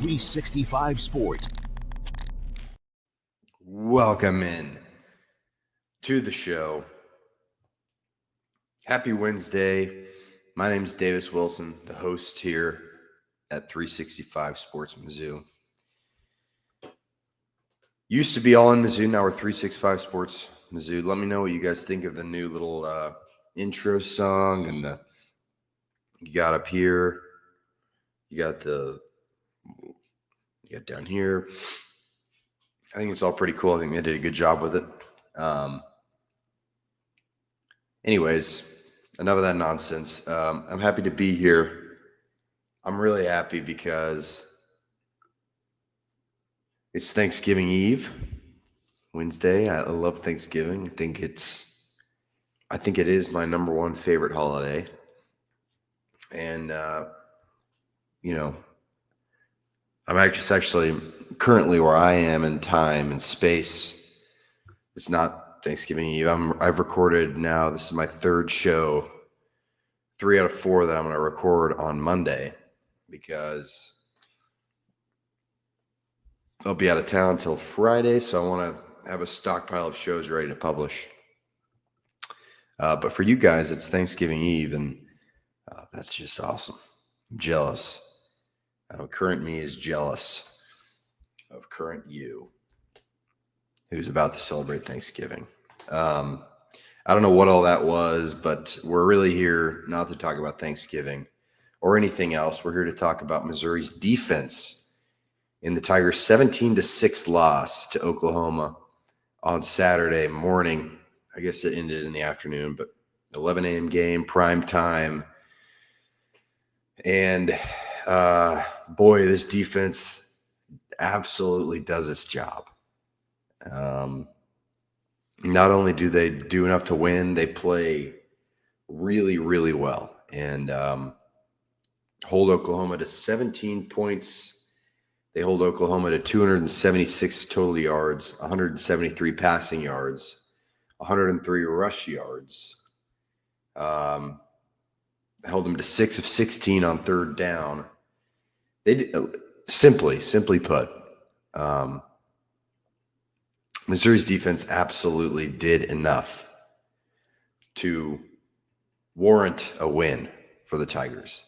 365 Sports. Welcome in to the show. Happy Wednesday. My name is Davis Wilson, the host here at 365 Sports Mizzou. Used to be all in Mizzou, now we're 365 Sports Mizzou. Let me know what you guys think of the new little intro song and you got up here, you got down here. I think it's all pretty cool. I think they did a good job with it. Anyways, enough of that nonsense. I'm happy to be here. I'm really happy because it's Thanksgiving Eve, Wednesday. I love Thanksgiving. I think it is my number one favorite holiday. And, I'm actually currently where I am in time and space. It's not Thanksgiving Eve. I've recorded now. This is my third show, 3 out of 4 that I'm going to record on Monday because I'll be out of town till Friday. So I want to have a stockpile of shows ready to publish. But for you guys, it's Thanksgiving Eve, and that's just awesome. I'm jealous. Current me is jealous of current you, who's about to celebrate Thanksgiving. I don't know what all that was, but we're really here not to talk about Thanksgiving or anything else. We're here to talk about Missouri's defense in the Tigers' 17-6 loss to Oklahoma on Saturday morning. I guess it ended in the afternoon, but 11 a.m. game, prime time. And boy, this defense absolutely does its job. Not only do they do enough to win, they play really, really well and hold Oklahoma to 17 points. They hold Oklahoma to 276 total yards, 173 passing yards, 103 rush yards. Held them to 6 of 16 on third down. They did, simply put, Missouri's defense absolutely did enough to warrant a win for the Tigers.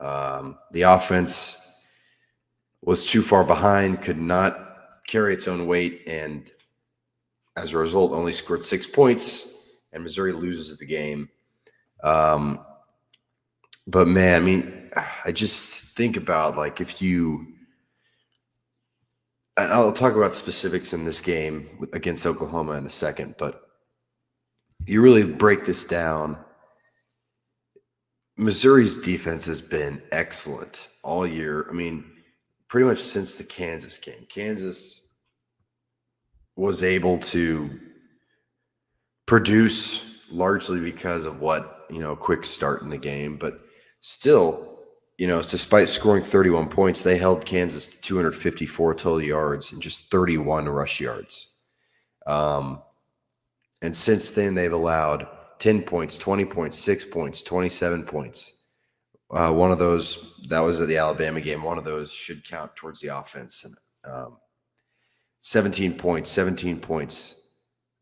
The offense was too far behind, could not carry its own weight, and as a result, only scored 6 points, and Missouri loses the game. But man, I mean, I just think about and I'll talk about specifics in this game against Oklahoma in a second, but you really break this down. Missouri's defense has been excellent all year. I mean, pretty much since the Kansas game. Kansas was able to produce largely because of quick start in the game, but still, despite scoring 31 points, they held Kansas to 254 total yards and just 31 rush yards. And since then, they've allowed 10 points, 20 points, 6 points, 27 points. One of those, that was at the Alabama game. One of those should count towards the offense. And 17 points, 17 points,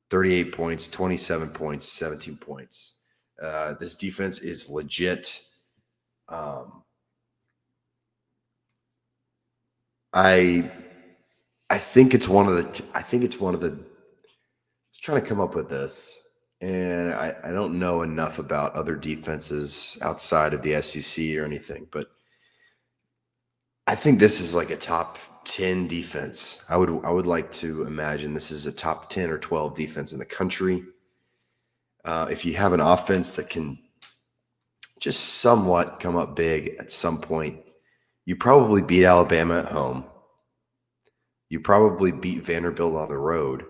38 points, 27 points, 17 points. This defense is legit. I think it's one of the. I was trying to come up with this, and I don't know enough about other defenses outside of the SEC or anything, but I think this is like a top 10 defense. I would like to imagine this is a top 10 or 12 defense in the country. If you have an offense that can just somewhat come up big at some point, you probably beat Alabama at home. You probably beat Vanderbilt on the road.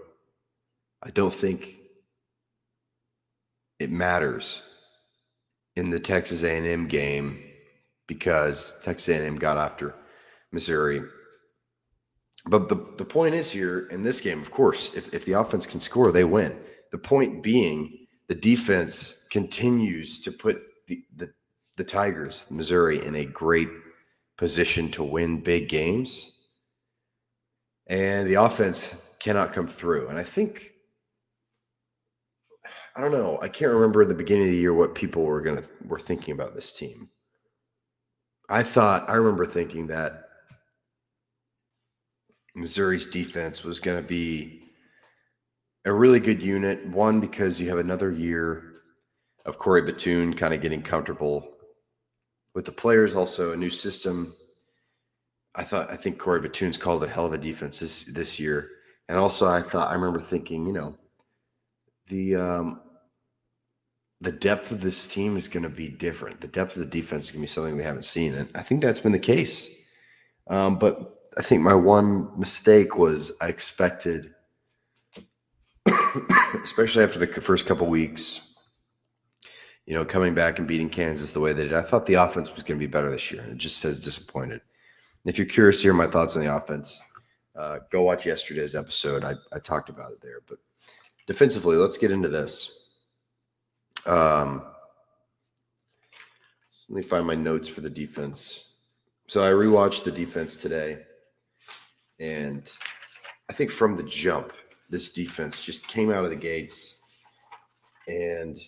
I don't think it matters in the Texas A&M game because Texas A&M got after Missouri. But the point is here in this game, of course, if the offense can score, they win. The point being the defense continues to put the Tigers, Missouri, in a great position to win big games, and the offense cannot come through. And I think, I don't know, I can't remember at the beginning of the year what people were thinking about this team. I remember thinking that Missouri's defense was going to be a really good unit. One, because you have another year of Corey Batoon kind of getting comfortable with the players, also a new system. I think Corey Batoon's called a hell of a defense this year. And also I remember thinking, the depth of this team is going to be different. The depth of the defense is going to be something we haven't seen. And I think that's been the case. But I think my one mistake was I expected, especially after the first couple weeks, coming back and beating Kansas the way they did, I thought the offense was going to be better this year, and it just has disappointed. And if you're curious to hear my thoughts on the offense, go watch yesterday's episode. I talked about it there. But defensively, let's get into this. Let me find my notes for the defense. So I rewatched the defense today, and I think from the jump, this defense just came out of the gates and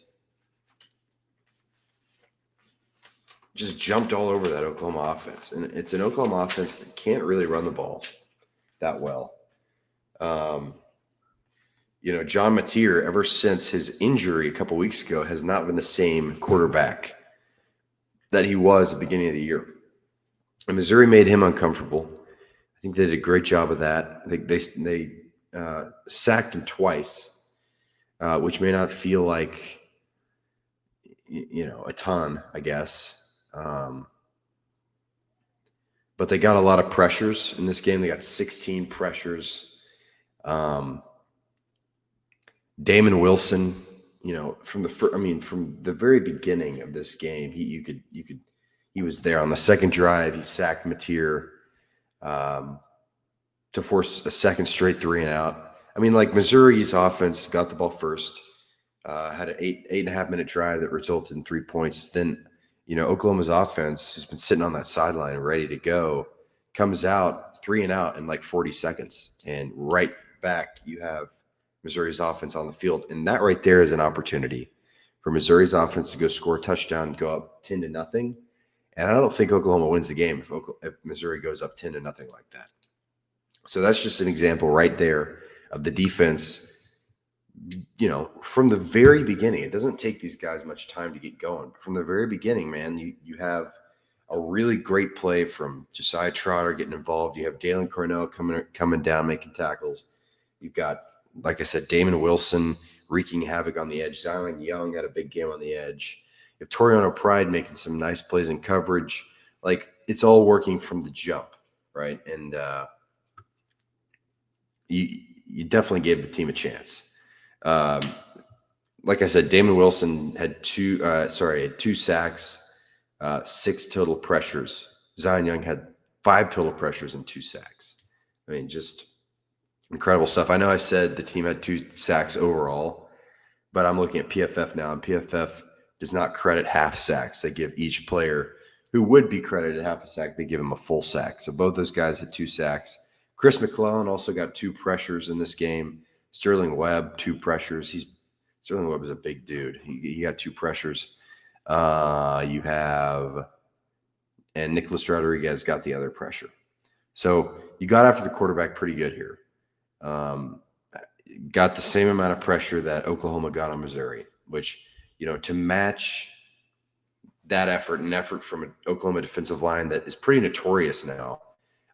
just jumped all over that Oklahoma offense. And it's an Oklahoma offense that can't really run the ball that well. John Mateer, ever since his injury a couple weeks ago, has not been the same quarterback that he was at the beginning of the year. And Missouri made him uncomfortable. I think they did a great job of that. They sacked him twice, which may not feel like, a ton, I guess. But they got a lot of pressures in this game. They got 16 pressures. Damon Wilson, from the very beginning of this game, he was there on the second drive. He sacked Mateer to force a second straight 3-and-out. Missouri's offense got the ball first, had an 8.5 minute drive that resulted in 3 points. Then, Oklahoma's offense, who's been sitting on that sideline ready to go, comes out 3-and-out in like 40 seconds. And right back, you have Missouri's offense on the field. And that right there is an opportunity for Missouri's offense to go score a touchdown and go up 10-0. And I don't think Oklahoma wins the game if Missouri goes up 10-0 like that. So that's just an example right there of the defense. From the very beginning, it doesn't take these guys much time to get going. From the very beginning, man, you have a really great play from Josiah Trotter getting involved. You have Dalen Cornell coming down, making tackles. You've got, like I said, Damon Wilson wreaking havoc on the edge. Zion Young had a big game on the edge. You have Toriano Pride making some nice plays in coverage. It's all working from the jump, right? And you definitely gave the team a chance. Like I said, Damon Wilson had two sacks, 6 total pressures. Zion Young had 5 total pressures and 2 sacks. Just incredible stuff. I know I said the team had 2 sacks overall, but I'm looking at PFF now, and PFF does not credit half sacks. They give each player who would be credited half a sack, they give him a full sack. So both those guys had 2 sacks. Chris McClellan also got 2 pressures in this game. Sterling Webb, 2 pressures. Sterling Webb is a big dude. He got 2 pressures. And Nicholas Rodriguez got the other pressure. So you got after the quarterback pretty good here. Got the same amount of pressure that Oklahoma got on Missouri, which, to match that effort from an Oklahoma defensive line that is pretty notorious now,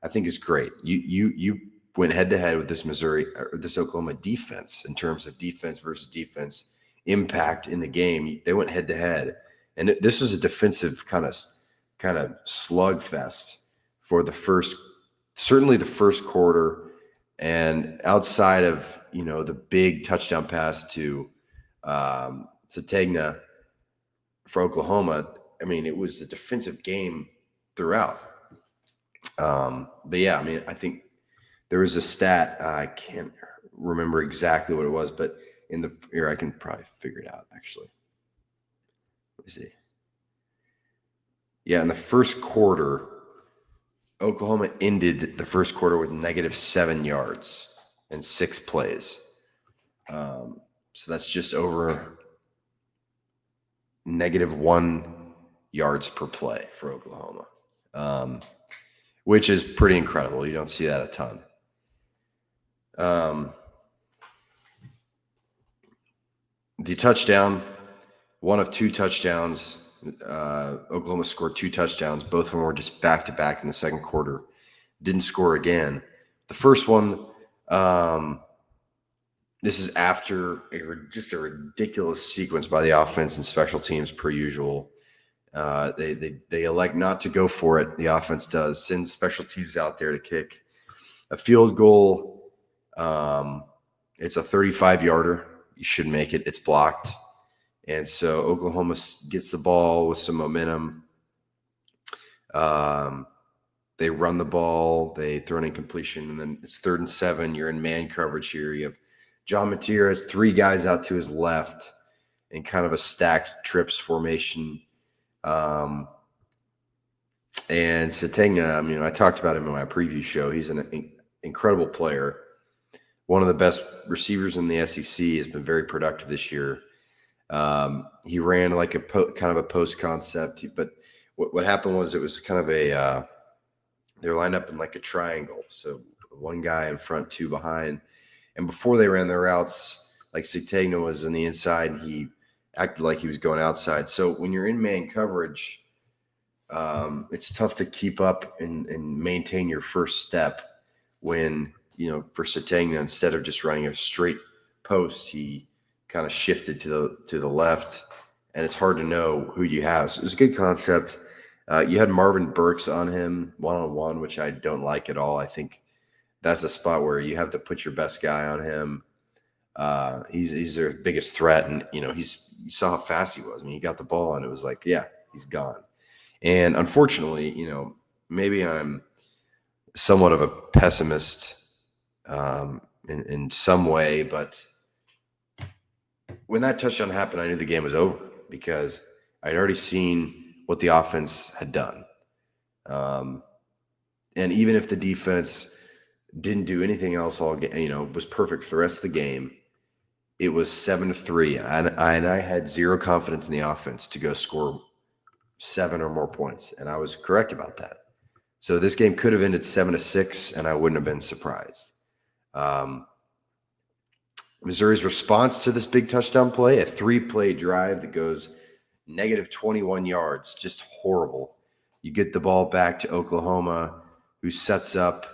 I think is great. You went head-to-head with this Oklahoma defense in terms of defense versus defense impact in the game. They went head-to-head, and this was a defensive kind of slugfest for certainly the first quarter. And outside of the big touchdown pass to Sategna for Oklahoma, it was a defensive game throughout. But yeah, I think there was a stat, I can't remember exactly what it was, but here I can probably figure it out actually. Let me see. Yeah, in the first quarter, Oklahoma ended the first quarter with -7 yards and 6 plays. So that's just over -1 yards per play for Oklahoma, which is pretty incredible. You don't see that a ton. The touchdown, one of 2 touchdowns. Oklahoma scored 2 touchdowns. Both of them were just back-to-back in the second quarter. Didn't score again. The first one, this is after just a ridiculous sequence by the offense and special teams per usual. They elect not to go for it. The offense does, send special teams out there to kick a field goal. It's a 35-yarder. You should make it. It's blocked. And so Oklahoma gets the ball with some momentum. They run the ball. They throw an incompletion, and then it's 3rd and 7. You're in man coverage here. You have John Mateer has 3 guys out to his left in kind of a stacked trips formation. And Sategna, I talked about him in my preview show. He's an incredible player. One of the best receivers in the SEC, has been very productive this year. He ran like kind of a post concept, but what happened was it was kind of they're lined up in like a triangle. So 1 guy in front, 2 behind. And before they ran their routes, like Sategna was on the inside, and he acted like he was going outside. So when you're in man coverage, it's tough to keep up and maintain your first step when, for Sategna, instead of just running a straight post, he kind of shifted to the left, and it's hard to know who you have. So it was a good concept. You had Marvin Burks on him one-on-one, which I don't like at all. I think that's a spot where you have to put your best guy on him. He's their biggest threat, and you saw how fast he was. He got the ball, and it was like, yeah, he's gone. And unfortunately, maybe I'm somewhat of a pessimist in some way, but when that touchdown happened, I knew the game was over because I'd already seen what the offense had done. And even if the defense didn't do anything else all game, was perfect for the rest of the game, it was 7-3. And I had zero confidence in the offense to go score 7 or more points. And I was correct about that. So this game could have ended 7-6, and I wouldn't have been surprised. Missouri's response to this big touchdown play, a 3-play drive that goes -21 yards, just horrible. You get the ball back to Oklahoma, who sets up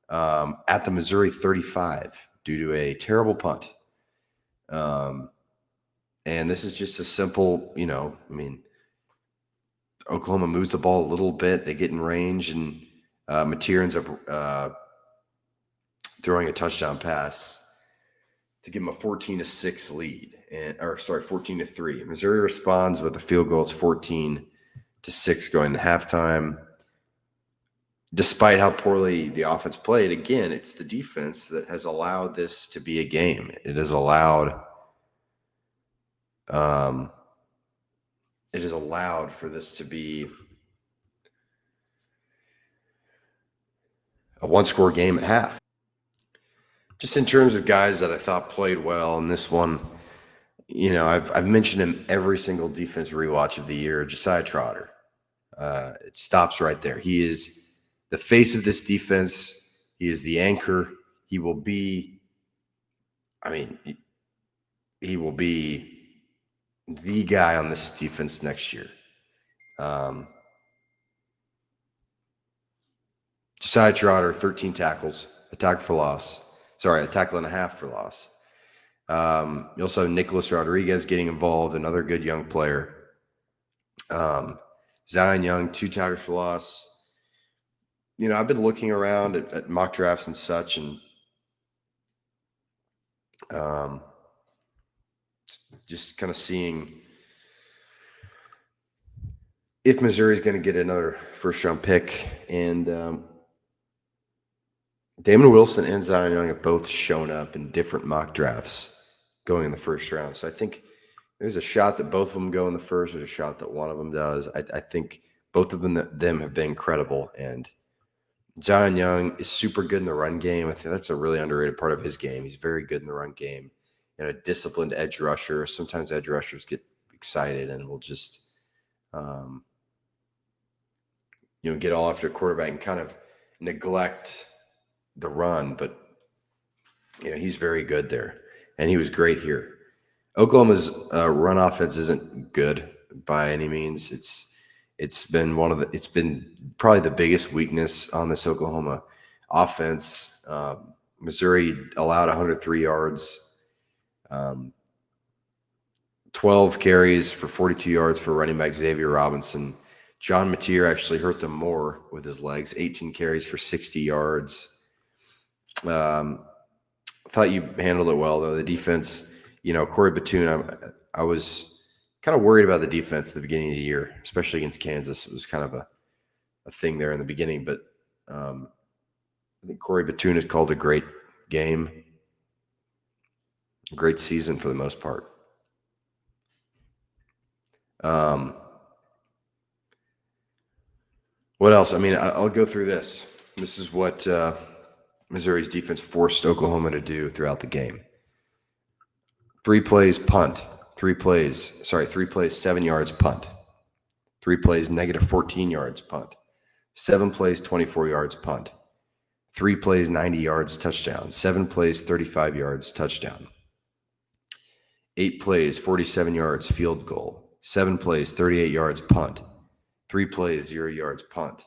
at the Missouri 35 due to a terrible punt. And this is just a simple, Oklahoma moves the ball a little bit. They get in range, and Mateer ends up throwing a touchdown pass to give them a 14-6 lead, 14-3. Missouri responds with a field goal. It's 14-6 going to halftime. Despite how poorly the offense played, again, it's the defense that has allowed this to be a game. It has allowed for this to be a 1-score game at half. Just in terms of guys that I thought played well in this one, I've mentioned him every single defense rewatch of the year, Josiah Trotter. It stops right there. He is the face of this defense. He is the anchor. He will be the guy on this defense next year. Josiah Trotter, 13 tackles, a tackle and a half for loss. You also have Nicholas Rodriguez getting involved, another good young player. Zion Young, 2 tackles for loss. I've been looking around at mock drafts and such, and just kind of seeing if Missouri is going to get another first-round pick. And Damon Wilson and Zion Young have both shown up in different mock drafts going in the first round. So I think there's a shot that both of them go in the first. There's a shot that one of them does. I think both of them have been incredible. And Zion Young is super good in the run game. I think that's a really underrated part of his game. He's very good in the run game. A disciplined edge rusher. Sometimes edge rushers get excited and will just, get all after a quarterback and kind of neglect the run. But, he's very good there. And he was great here. Oklahoma's run offense isn't good by any means. It's been probably the biggest weakness on this Oklahoma offense. Missouri allowed 103 yards, 12 carries for 42 yards for running back Xavier Robinson. John Mateer actually hurt them more with his legs, 18 carries for 60 yards. I thought you handled it well, though. The defense, Corey Batoon, I was kind of worried about the defense at the beginning of the year, especially against Kansas. It was kind of a thing there in the beginning, but I think Corey Batoon has called a great game, a great season for the most part. What else? I mean, I'll go through this. This is what Missouri's defense forced Oklahoma to do throughout the game. 3 plays, punt. 3 plays, 7 yards, punt. 3 plays, negative 14 yards, punt. 7 plays, 24 yards, punt. 3 plays, 90 yards, touchdown. 7 plays, 35 yards, touchdown. 8 plays, 47 yards, field goal. 7 plays, 38 yards, punt. 3 plays, 0 yards, punt.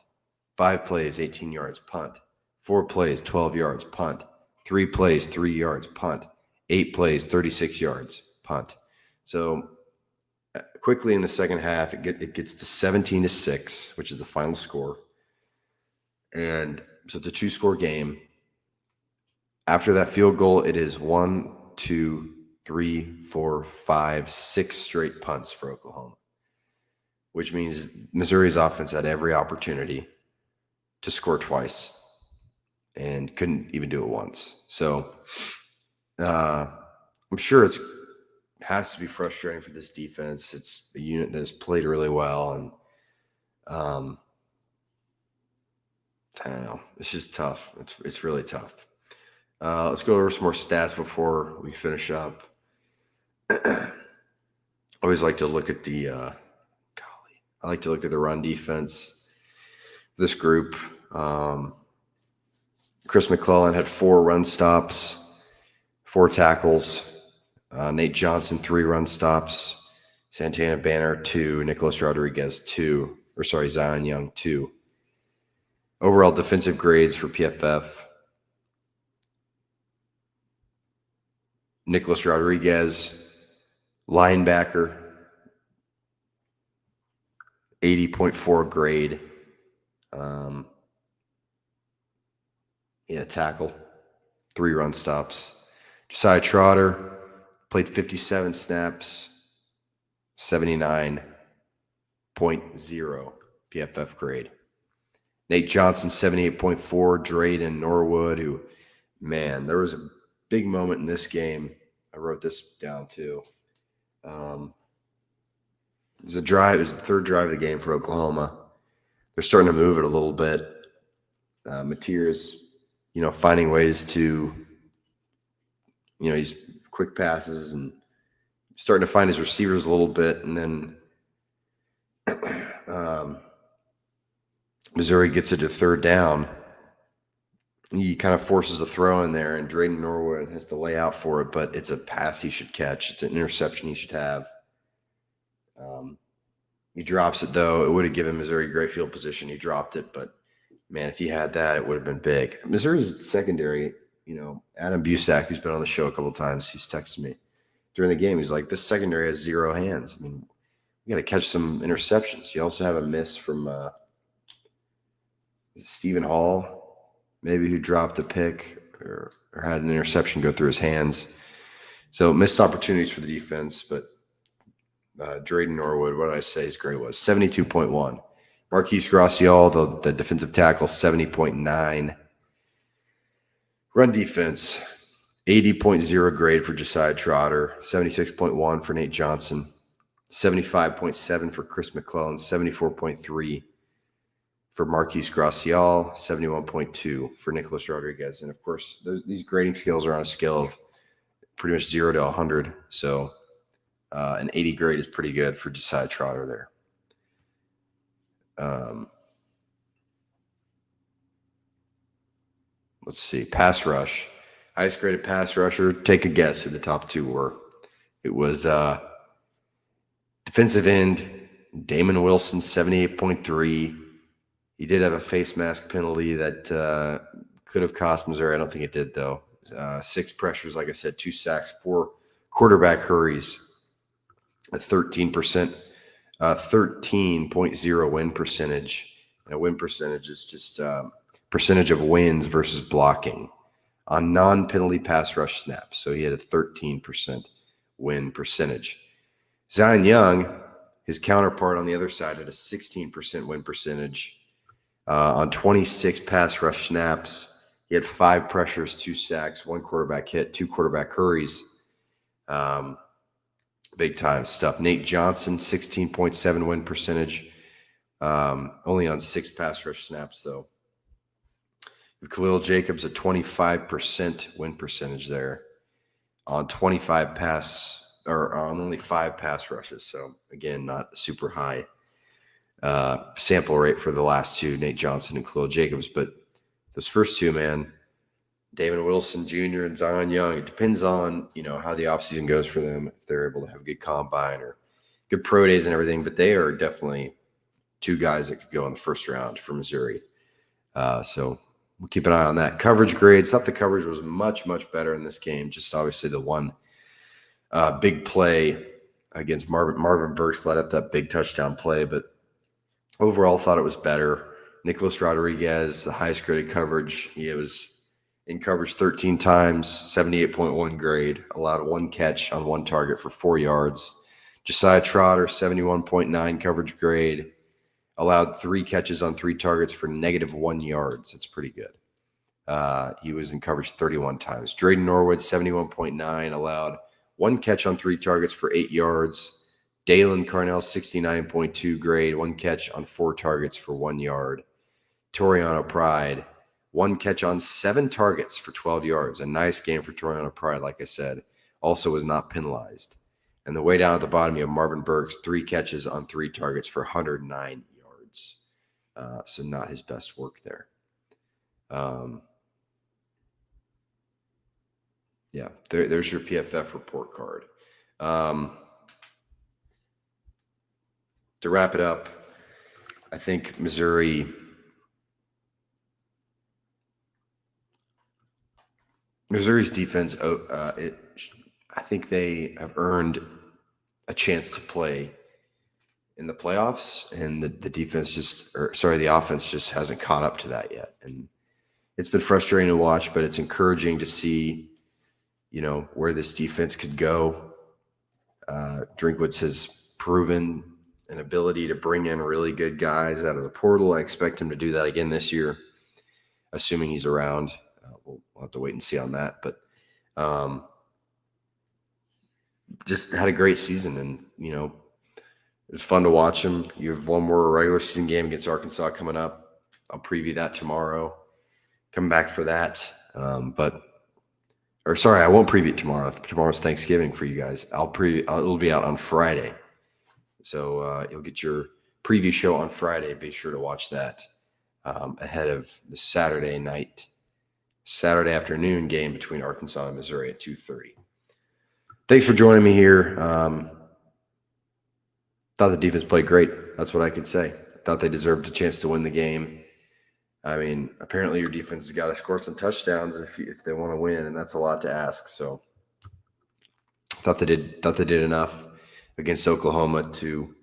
5 plays, 18 yards, punt. 4 plays, 12 yards, punt. 3 plays, 3 yards, punt. 8 plays, 36 yards, punt. So quickly in the second half, it gets to 17-6, which is the final score. And so it's a 2-score game. After that field goal, it is 1, 2, 3, 4, 5, 6 straight punts for Oklahoma, which means Missouri's offense had every opportunity to score twice and couldn't even do it once. So I'm sure it has to be frustrating for this defense. It's a unit that has played really well, and I don't know. It's just tough. It's really tough. Let's go over some more stats before we finish up. I always like to look at the run defense. This group, Chris McClellan had 4 run stops, 4 tackles. Nate Johnson, 3 run stops. Santana Banner, 2. Nicholas Rodriguez, 2. Zion Young, 2. Overall defensive grades for PFF. Nicholas Rodriguez, linebacker, 80.4 grade. He had a tackle, 3 run stops. Josiah Trotter played 57 snaps, 79.0 PFF grade. Nate Johnson, 78.4. Drayden Norwood, who, man, there was a big moment in this game. I wrote this down too. It was the 3rd drive of the game for Oklahoma. They're starting to move it a little bit. Mateer's, finding ways to, these quick passes and starting to find his receivers a little bit. And then Missouri gets it to 3rd down. He kind of forces a throw in there, and Drayden Norwood has to lay out for it, but it's a pass he should catch. It's an interception he should have. He drops it, though. It would have given Missouri great field position. He dropped it, but, man, if he had that, it would have been big. Missouri's secondary, Adam Busak, who's been on the show a couple of times, he's texted me during the game. He's like, this secondary has 0 hands. I mean, we got to catch some interceptions. You also have a miss from Stephen Hall, maybe, who dropped a pick or had an interception go through his hands. So missed opportunities for the defense, but Drayden Norwood, what did I say his grade was? 72.1. Marquise Gracial, the defensive tackle, 70.9. Run defense, 80.0 grade for Josiah Trotter, 76.1 for Nate Johnson, 75.7 for Chris McClellan, 74.3 for Marquise Gracial, 71.2 for Nicholas Rodriguez. And of course, these grading scales are on a scale of pretty much 0 to 100. So an 80 grade is pretty good for Josiah Trotter there. Let's see. Pass rush. Highest graded pass rusher. Take a guess who the top two were. It was defensive end Damon Wilson, 78.3. He did have a face mask penalty that could have cost Missouri. I don't think it did, though. 6 pressures, like I said, 2 sacks, 4 quarterback hurries, a 13%, 13.0 win percentage. And a win percentage is just percentage of wins versus blocking on non-penalty pass rush snaps. So he had a 13% win percentage. Zion Young, his counterpart on the other side, had a 16% win percentage. On 26 pass rush snaps, he had 5 pressures, 2 sacks, 1 quarterback hit, 2 quarterback hurries. Big time stuff. Nate Johnson, 16.7 win percentage. Only on 6 pass rush snaps, though. Khalil Jacobs, a 25% win percentage there on 25 pass, or on only 5 pass rushes. So again, not super high sample rate for the last two, Nate Johnson and Khalil Jacobs. But those first two, man, Damon Wilson Jr. and Zion Young, it depends on, how the offseason goes for them, if they're able to have a good combine or good pro days and everything. But they are definitely 2 guys that could go in the first round for Missouri. So we'll keep an eye on that. Coverage grades. Thought the coverage was much, much better in this game. Just obviously the one big play against Marvin Burks led up that big touchdown play. But overall, thought it was better. Nicholas Rodriguez, the highest graded coverage. He was in coverage 13 times, 78.1 grade. Allowed 1 catch on 1 target for 4 yards. Josiah Trotter, 71.9 coverage grade. Allowed 3 catches on 3 targets for -1 yards. That's pretty good. He was in coverage 31 times. Drayden Norwood, 71.9, allowed 1 catch on 3 targets for 8 yards. Dalen Carnell, 69.2 grade, 1 catch on 4 targets for 1 yard. Toriano Pride, 1 catch on 7 targets for 12 yards. A nice game for Toriano Pride, like I said. Also was not penalized. And the way down at the bottom, you have Marvin Burks, 3 catches on 3 targets for 109 yards. So not his best work there. Yeah, there's your PFF report card. To wrap it up, I think Missouri's defense, I think they have earned a chance to play in the playoffs, and the offense just hasn't caught up to that yet. And it's been frustrating to watch, but it's encouraging to see, where this defense could go. Drinkwitz has proven an ability to bring in really good guys out of the portal. I expect him to do that again this year, assuming he's around. We'll have to wait and see on that. But just had a great season, and, it was fun to watch him. You have one more regular season game against Arkansas coming up. I'll preview that tomorrow. Come back for that. I won't preview it tomorrow. Tomorrow's Thanksgiving for you guys. It'll be out on Friday. So you'll get your preview show on Friday. Be sure to watch that ahead of the Saturday afternoon game between Arkansas and Missouri at 2:30. Thanks for joining me here. Thought the defense played great. That's what I could say. Thought they deserved a chance to win the game. I mean, apparently your defense has got to score some touchdowns if they want to win, and that's a lot to ask. So, thought they did enough against Oklahoma to,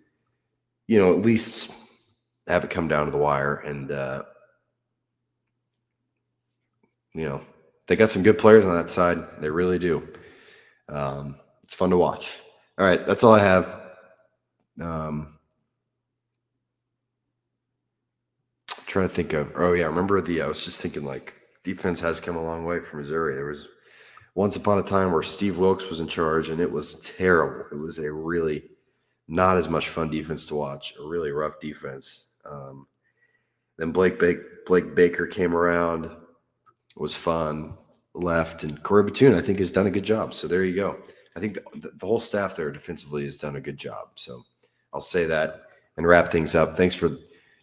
at least have it come down to the wire. And they got some good players on that side. They really do. It's fun to watch. All right, that's all I have. Trying to think of, remember I was just thinking, defense has come a long way for Missouri. There was once upon a time where Steve Wilkes was in charge, and it was terrible. It was a really not as much fun defense to watch, a really rough defense. Then Blake Baker came around, was fun, left, and Corey Batoon, I think, has done a good job. So there you go. I think the whole staff there defensively has done a good job. So I'll say that and wrap things up. Thanks for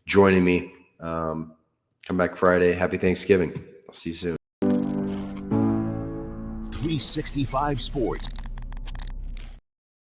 joining me. Come back Friday. Happy Thanksgiving. I'll see you soon. 365 Sports.